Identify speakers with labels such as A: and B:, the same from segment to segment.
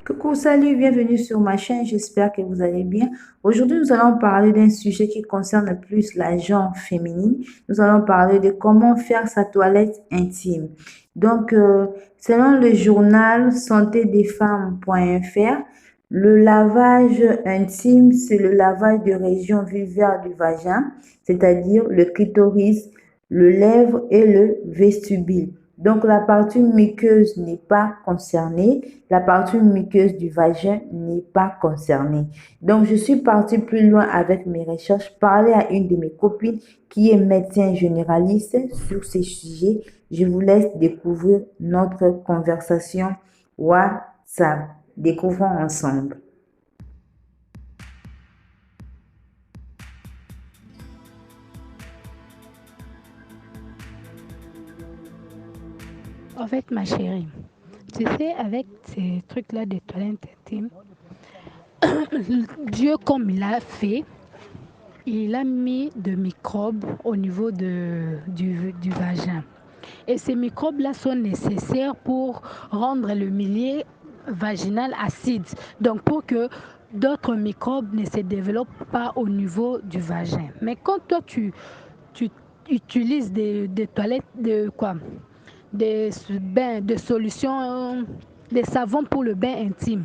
A: Coucou, salut, bienvenue sur ma chaîne, j'espère que vous allez bien. Aujourd'hui, nous allons parler d'un sujet qui concerne plus la genre féminine. Nous allons parler de comment faire sa toilette intime. Donc, selon le journal santédesfemmes.fr, le lavage intime, c'est le lavage de régions vulvaires du vagin, c'est-à-dire le clitoris, le lèvre et le vestibule. Donc, la partie muqueuse n'est pas concernée. La partie muqueuse du vagin n'est pas concernée. Donc, je suis partie plus loin avec mes recherches, parler à une de mes copines qui est médecin généraliste sur ces sujets. Je vous laisse découvrir notre conversation WhatsApp. Découvrons ensemble.
B: En fait, ma chérie, tu sais, avec ces trucs-là de toilettes intimes, Dieu, comme il a fait, il a mis de microbes au niveau du vagin. Et ces microbes-là sont nécessaires pour rendre le milieu vaginal acide. Donc, pour que d'autres microbes ne se développent pas au niveau du vagin. Mais quand toi, tu utilises des toilettes de quoi? Des bains, des solutions, des savons pour le bain intime.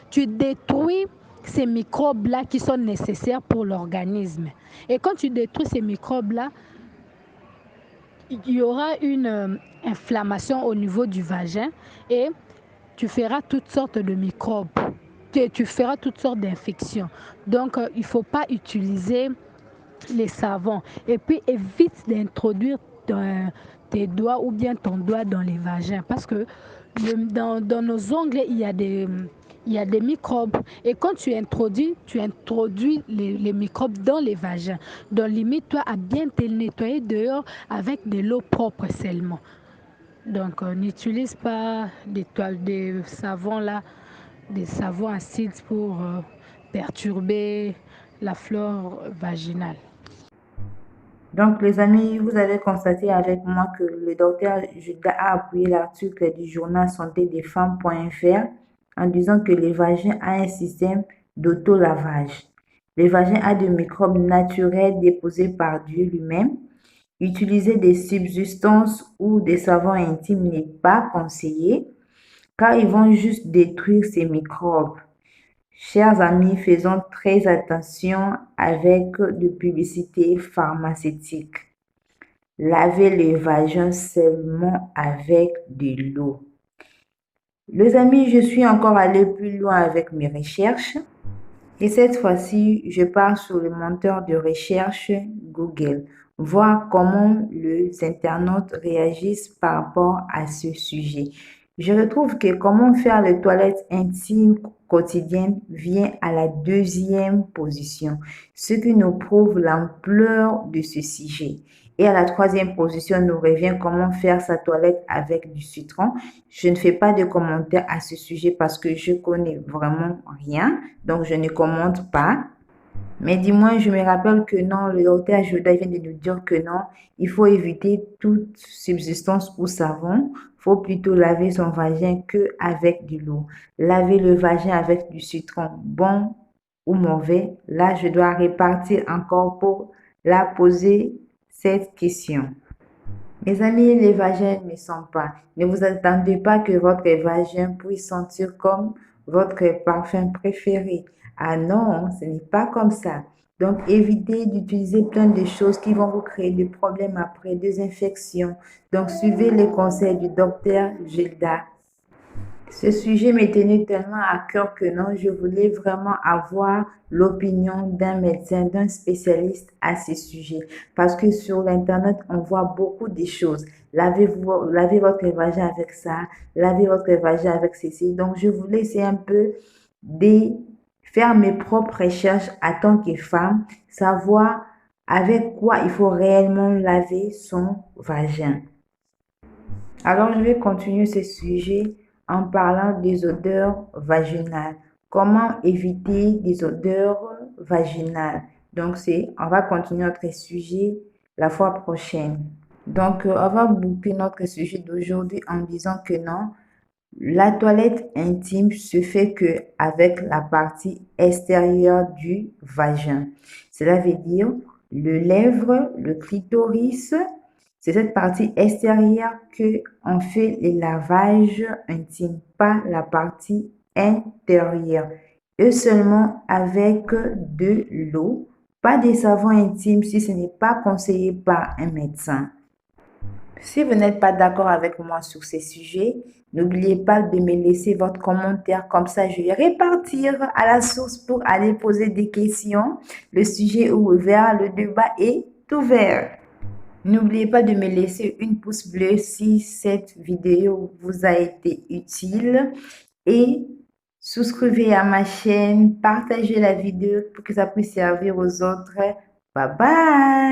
B: Tu détruis ces microbes-là qui sont nécessaires pour l'organisme. Et quand tu détruis ces microbes-là, il y aura une inflammation au niveau du vagin et tu feras toutes sortes de microbes. Tu feras toutes sortes d'infections. Donc, il ne faut pas utiliser les savons. Et puis, évite d'introduire tes doigts ou bien ton doigt dans les vagins parce que dans nos ongles, il y a des microbes. Et quand tu introduis les microbes dans les vagins. Donc, limite-toi à bien te nettoyer dehors avec de l'eau propre seulement. Donc, n'utilise pas des savons là, des savons acides pour perturber la flore vaginale.
A: Donc, les amis, vous avez constaté avec moi que le docteur Judas a appuyé l'article du journal santédesfemmes.fr en disant que le vagin a un système d'auto-lavage. Le vagin a des microbes naturels déposés par Dieu lui-même. Utiliser des substances ou des savons intimes n'est pas conseillé car ils vont juste détruire ces microbes. Chers amis, faisons très attention avec de publicités pharmaceutiques. Lavez le vagin seulement avec de l'eau. Les amis, je suis encore allée plus loin avec mes recherches et cette fois-ci, je pars sur le moteur de recherche Google, voir comment les internautes réagissent par rapport à ce sujet. Je retrouve que comment faire les toilettes intimes quotidiennes vient à la deuxième position, ce qui nous prouve l'ampleur de ce sujet. Et à la troisième position nous revient comment faire sa toilette avec du citron. Je ne fais pas de commentaires à ce sujet parce que je connais vraiment rien, donc je ne commente pas. Mais dis-moi, je me rappelle que non, le docteur Joda vient de nous dire que non, il faut éviter toute substance ou savon. Il faut plutôt laver son vagin que avec de l'eau. Laver le vagin avec du citron, bon ou mauvais, là, je dois repartir encore pour la poser cette question. Mes amis, les vagins ne sont pas. Ne vous attendez pas que votre vagin puisse sentir comme votre parfum préféré. Ah non, ce n'est pas comme ça. Donc, évitez d'utiliser plein de choses qui vont vous créer des problèmes après, des infections. Donc, suivez les conseils du docteur Gilda. Ce sujet m'est tenu tellement à cœur que non, je voulais vraiment avoir l'opinion d'un médecin, d'un spécialiste à ce sujet. Parce que sur l'Internet, on voit beaucoup de choses. Lavez votre vagin avec ça, lavez votre vagin avec ceci. Donc, je voulais essayer un peu de faire mes propres recherches en tant que femme, savoir avec quoi il faut réellement laver son vagin. Alors, je vais continuer ce sujet en parlant des odeurs vaginales. Comment éviter des odeurs vaginales? Donc, on va continuer notre sujet la fois prochaine. Donc, on va boucler notre sujet d'aujourd'hui en disant que non, La toilette intime se fait que avec la partie extérieure du vagin. Cela veut dire le lèvre, le clitoris. C'est cette partie extérieure que on fait les lavages intimes, pas la partie intérieure. Et seulement avec de l'eau, pas des savons intimes si ce n'est pas conseillé par un médecin. Si vous n'êtes pas d'accord avec moi sur ces sujets, n'oubliez pas de me laisser votre commentaire, comme ça je vais répartir à la source pour aller poser des questions. Le sujet est ouvert, le débat est ouvert. N'oubliez pas de me laisser une pouce bleu si cette vidéo vous a été utile et souscrivez à ma chaîne, partagez la vidéo pour que ça puisse servir aux autres. Bye bye!